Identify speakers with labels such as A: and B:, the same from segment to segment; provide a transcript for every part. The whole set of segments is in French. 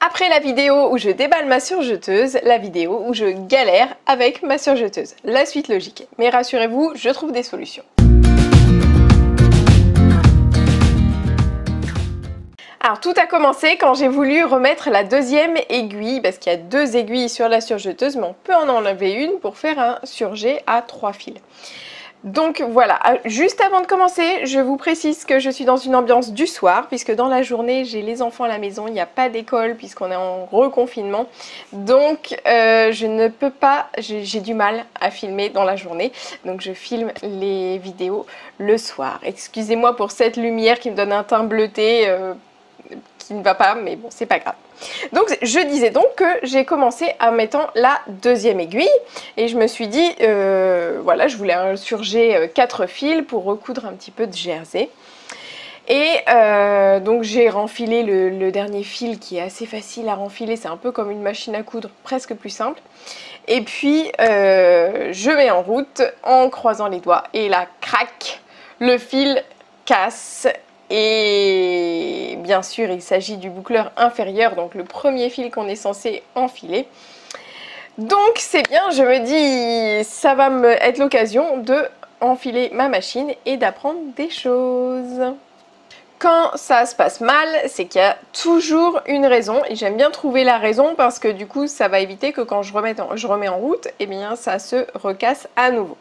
A: Après la vidéo où je déballe ma surjeteuse, la vidéo où je galère avec ma surjeteuse. La suite logique. Mais rassurez-vous, je trouve des solutions. Alors tout a commencé quand j'ai voulu remettre la deuxième aiguille, parce qu'il y a 2 aiguilles sur la surjeteuse, mais on peut en enlever une pour faire un surjet à 3 fils. Donc voilà, juste avant de commencer, je vous précise que je suis dans une ambiance du soir, puisque dans la journée, j'ai les enfants à la maison, il n'y a pas d'école, puisqu'on est en reconfinement. Donc je ne peux pas, j'ai du mal à filmer dans la journée, donc je filme les vidéos le soir. Excusez-moi pour cette lumière qui me donne un teint bleuté qui ne va pas, mais bon, c'est pas grave. Donc je disais donc que j'ai commencé en mettant la deuxième aiguille et je me suis dit voilà, je voulais un surjet 4 fils pour recoudre un petit peu de jersey. Et donc j'ai renfilé le dernier fil qui est assez facile à renfiler, c'est un peu comme une machine à coudre, presque plus simple. Et puis je mets en route en croisant les doigts et là, crac, le fil casse. Et bien sûr, il s'agit du boucleur inférieur, donc le premier fil qu'on est censé enfiler. Donc c'est bien, je me dis, ça va être l'occasion de enfiler ma machine et d'apprendre des choses. Quand ça se passe mal, c'est qu'il y a toujours une raison et j'aime bien trouver la raison parce que du coup, ça va éviter que quand je remets en route, eh bien, ça se recasse à nouveau.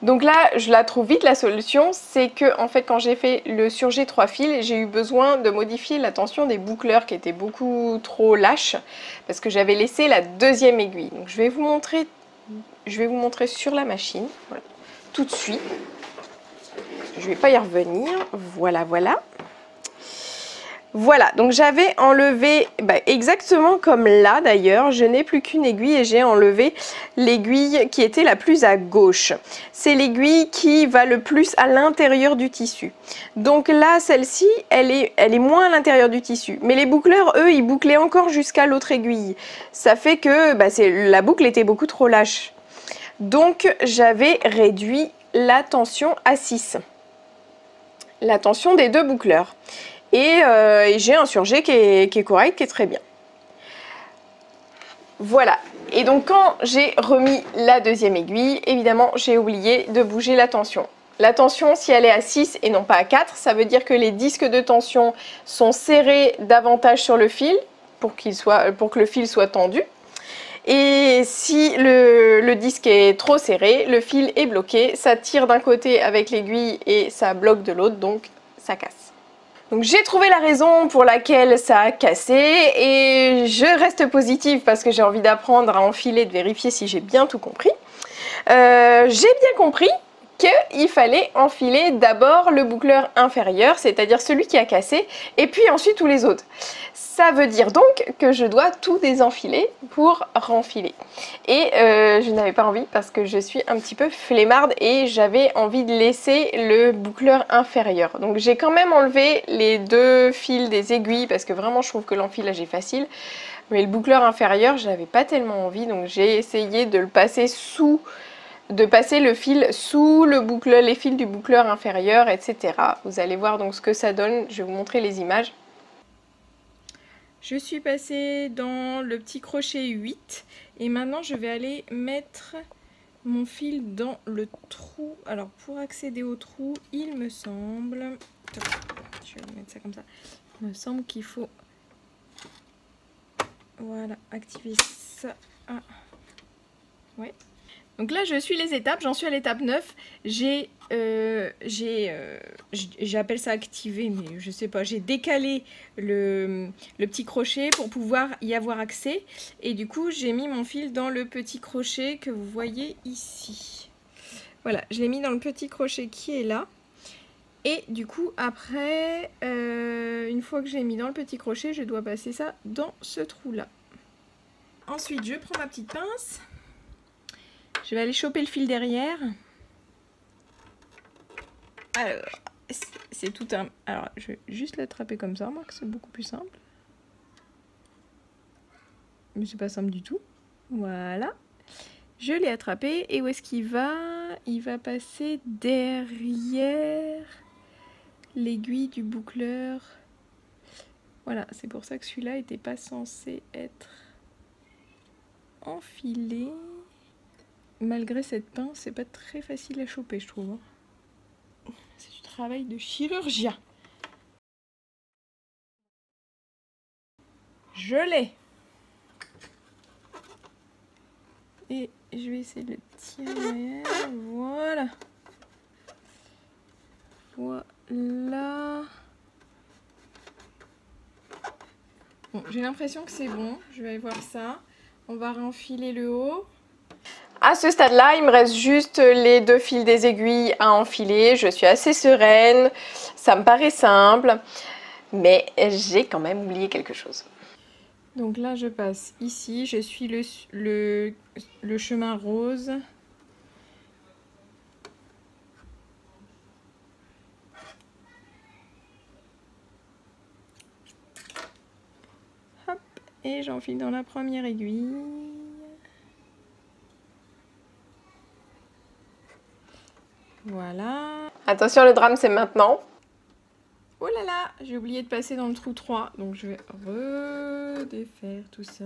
A: Donc là, je la trouve vite la solution, c'est que en fait quand j'ai fait le surjet 3 fils, j'ai eu besoin de modifier la tension des boucleurs qui étaient beaucoup trop lâches parce que j'avais laissé la deuxième aiguille. Donc je vais vous montrer sur la machine, voilà, tout de suite. Je ne vais pas y revenir, voilà. Voilà, donc j'avais enlevé, exactement comme là d'ailleurs, je n'ai plus qu'une aiguille et j'ai enlevé l'aiguille qui était la plus à gauche. C'est l'aiguille qui va le plus à l'intérieur du tissu. Donc là, celle-ci, elle est moins à l'intérieur du tissu. Mais les boucleurs, eux, ils bouclaient encore jusqu'à l'autre aiguille. Ça fait que la boucle était beaucoup trop lâche. Donc j'avais réduit la tension à 6. La tension des 2 boucleurs. Et j'ai un surjet qui est correct, qui est très bien. Voilà. Et donc quand j'ai remis la deuxième aiguille, évidemment, j'ai oublié de bouger la tension. La tension, si elle est à 6 et non pas à 4, ça veut dire que les disques de tension sont serrés davantage sur le fil pour que le fil soit tendu. Et si le disque est trop serré, le fil est bloqué, ça tire d'un côté avec l'aiguille et ça bloque de l'autre, donc ça casse. Donc j'ai trouvé la raison pour laquelle ça a cassé et je reste positive parce que j'ai envie d'apprendre à enfiler, de vérifier si j'ai bien tout compris. J'ai bien compris qu'il fallait enfiler d'abord le boucleur inférieur, c'est-à-dire celui qui a cassé, et puis ensuite tous les autres. Ça veut dire donc que je dois tout désenfiler pour renfiler. Et je n'avais pas envie parce que je suis un petit peu flemmarde et j'avais envie de laisser le boucleur inférieur. Donc j'ai quand même enlevé les 2 fils des aiguilles parce que vraiment je trouve que l'enfilage est facile. Mais le boucleur inférieur, je n'avais pas tellement envie, donc j'ai essayé de le passer passer le fil sous les fils du boucleur inférieur, etc. Vous allez voir donc ce que ça donne, je vais vous montrer les images. Je suis passée dans le petit crochet 8 et maintenant je vais aller mettre mon fil dans le trou. Alors pour accéder au trou, il me semble... Je vais mettre ça comme ça. Il me semble qu'il faut... Voilà, activer ça. Ah. Ouais. Donc là, je suis les étapes, j'en suis à l'étape 9. J'appelle ça activer, mais je sais pas. J'ai décalé le petit crochet pour pouvoir y avoir accès. Et du coup, j'ai mis mon fil dans le petit crochet que vous voyez ici. Voilà, je l'ai mis dans le petit crochet qui est là. Et du coup, après, une fois que j'ai mis dans le petit crochet, je dois passer ça dans ce trou-là. Ensuite, je prends ma petite pince. Je vais aller choper le fil derrière. Alors, c'est tout un... Alors, je vais juste l'attraper comme ça, moi, que c'est beaucoup plus simple. Mais c'est pas simple du tout. Voilà. Je l'ai attrapé. Et où est-ce qu'il va? Il va passer derrière l'aiguille du boucleur Voilà, c'est pour ça que celui-là n'était pas censé être enfilé. Malgré cette pince, c'est pas très facile à choper, je trouve. C'est du travail de chirurgien. Je l'ai. Et je vais essayer de le tirer. Voilà. Voilà. Bon, j'ai l'impression que c'est bon. Je vais voir ça. On va renfiler le haut. À ce stade-là, il me reste juste les 2 fils des aiguilles à enfiler. Je suis assez sereine. Ça me paraît simple. Mais j'ai quand même oublié quelque chose. Donc là, je passe ici. Je suis le chemin rose. Hop. Et j'enfile dans la première aiguille. Voilà. Attention, le drame, c'est maintenant. Oh là là, j'ai oublié de passer dans le trou 3. Donc, je vais redéfaire tout ça.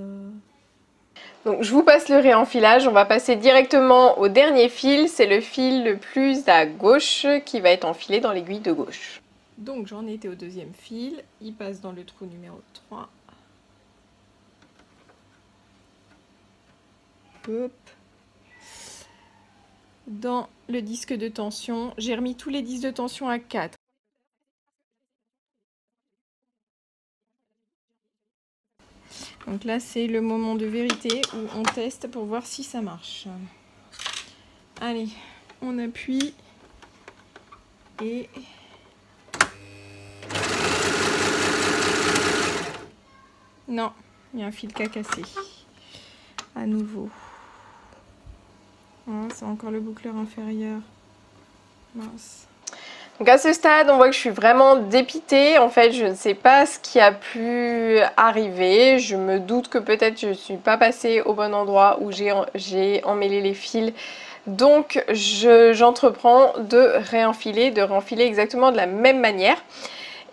A: Donc, je vous passe le réenfilage. On va passer directement au dernier fil. C'est le fil le plus à gauche qui va être enfilé dans l'aiguille de gauche. Donc, j'en étais au deuxième fil. Il passe dans le trou numéro 3. Hop. Dans le disque de tension, j'ai remis tous les disques de tension à 4. Donc là, c'est le moment de vérité où on teste pour voir si ça marche. Allez, on appuie et... Non, il y a un fil qui a cassé. À nouveau. Oh, c'est encore le boucleur inférieur. Mince. Donc à ce stade, on voit que je suis vraiment dépitée. En fait, je ne sais pas ce qui a pu arriver. Je me doute que peut-être je ne suis pas passée au bon endroit où j'ai emmêlé les fils. Donc j'entreprends de renfiler exactement de la même manière.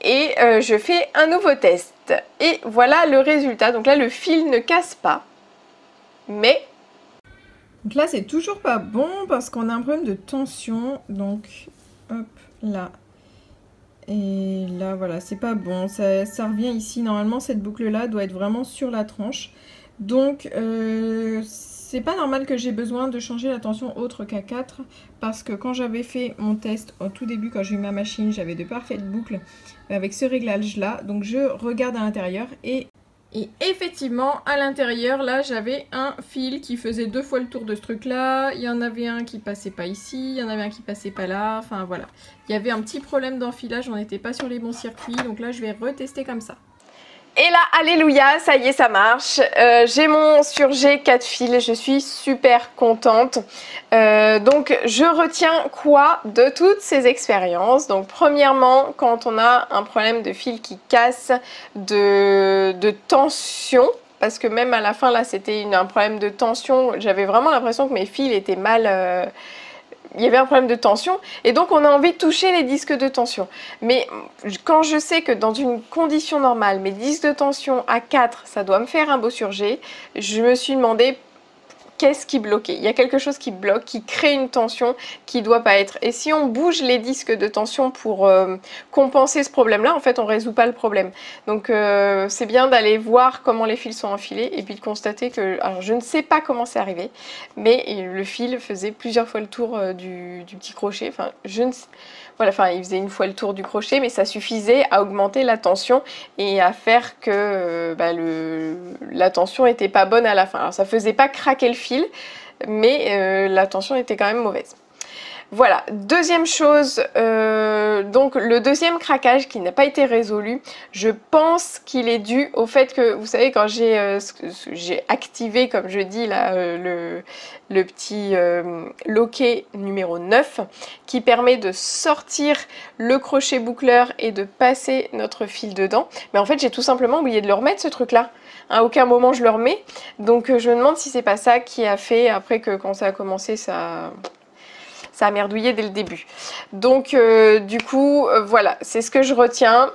A: Et je fais un nouveau test. Et voilà le résultat. Donc là, le fil ne casse pas. Mais... Donc là, c'est toujours pas bon parce qu'on a un problème de tension. Donc, hop, là. Et là, voilà, c'est pas bon. Ça revient ici. Normalement, cette boucle-là doit être vraiment sur la tranche. Donc, c'est pas normal que j'ai besoin de changer la tension autre qu'à 4. Parce que quand j'avais fait mon test au tout début, quand j'ai eu ma machine, j'avais de parfaites boucles avec ce réglage-là. Donc, je regarde à l'intérieur et effectivement, à l'intérieur, là, j'avais un fil qui faisait 2 fois le tour de ce truc-là. Il y en avait un qui passait pas ici, il y en avait un qui passait pas là. Enfin, voilà. Il y avait un petit problème d'enfilage, on n'était pas sur les bons circuits. Donc là, je vais retester comme ça. Et là, alléluia, ça y est, ça marche. J'ai mon surjet 4 fils, je suis super contente. Donc, je retiens quoi de toutes ces expériences? Donc, premièrement, quand on a un problème de fil qui casse, de tension, parce que même à la fin, là, c'était un problème de tension. J'avais vraiment l'impression que mes fils étaient mal... il y avait un problème de tension et donc on a envie de toucher les disques de tension. Mais quand je sais que dans une condition normale, mes disques de tension à 4, ça doit me faire un beau surjet, je me suis demandé qu'est-ce qui bloquait. Il y a quelque chose qui bloque, qui crée une tension qui ne doit pas être. Et si on bouge les disques de tension pour compenser ce problème-là, en fait, on ne résout pas le problème. Donc, c'est bien d'aller voir comment les fils sont enfilés et puis de constater que... Alors, je ne sais pas comment c'est arrivé, mais le fil faisait plusieurs fois le tour du petit crochet. Enfin, je ne sais... Voilà, enfin, il faisait une fois le tour du crochet, mais ça suffisait à augmenter la tension et à faire que la tension n'était pas bonne à la fin. Alors, ça faisait pas craquer le fil, mais la tension était quand même mauvaise. Voilà, deuxième chose, donc le deuxième craquage qui n'a pas été résolu, je pense qu'il est dû au fait que, vous savez, quand j'ai activé, comme je dis là, le petit loquet numéro 9 qui permet de sortir le crochet boucleur et de passer notre fil dedans, mais en fait j'ai tout simplement oublié de le remettre ce truc là. À aucun moment je le remets, donc je me demande si c'est pas ça qui a fait après que quand ça a commencé ça a merdouillé dès le début. Donc du coup voilà, c'est ce que je retiens.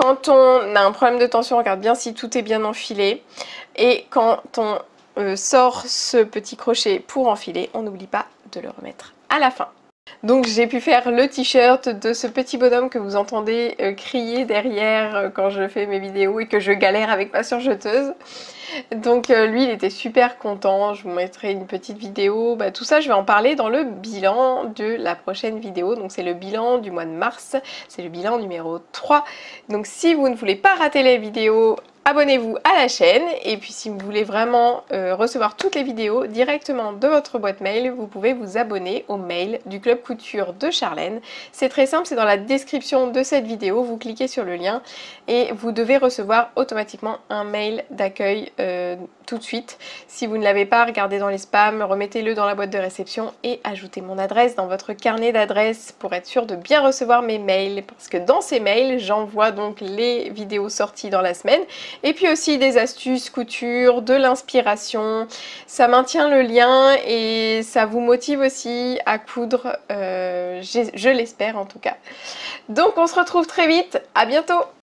A: quand on a un problème de tension, on regarde bien si tout est bien enfilé. Et quand on sort ce petit crochet pour enfiler, on n'oublie pas de le remettre à la fin. Donc j'ai pu faire le t-shirt de ce petit bonhomme que vous entendez crier derrière quand je fais mes vidéos et que je galère avec ma surjeteuse. Donc lui il était super content, je vous mettrai une petite vidéo, tout ça je vais en parler dans le bilan de la prochaine vidéo. Donc c'est le bilan du mois de mars, c'est le bilan numéro 3. Donc si vous ne voulez pas rater les vidéos, abonnez-vous à la chaîne, et puis si vous voulez vraiment recevoir toutes les vidéos directement de votre boîte mail, vous pouvez vous abonner au mail du Club Couture de Charlène. C'est très simple, c'est dans la description de cette vidéo, vous cliquez sur le lien et vous devez recevoir automatiquement un mail d'accueil tout de suite. Si vous ne l'avez pas, regardez dans les spams, remettez-le dans la boîte de réception et ajoutez mon adresse dans votre carnet d'adresses pour être sûr de bien recevoir mes mails, parce que dans ces mails, j'envoie donc les vidéos sorties dans la semaine. Et puis aussi des astuces couture, de l'inspiration, ça maintient le lien et ça vous motive aussi à coudre, je l'espère en tout cas. Donc on se retrouve très vite, à bientôt!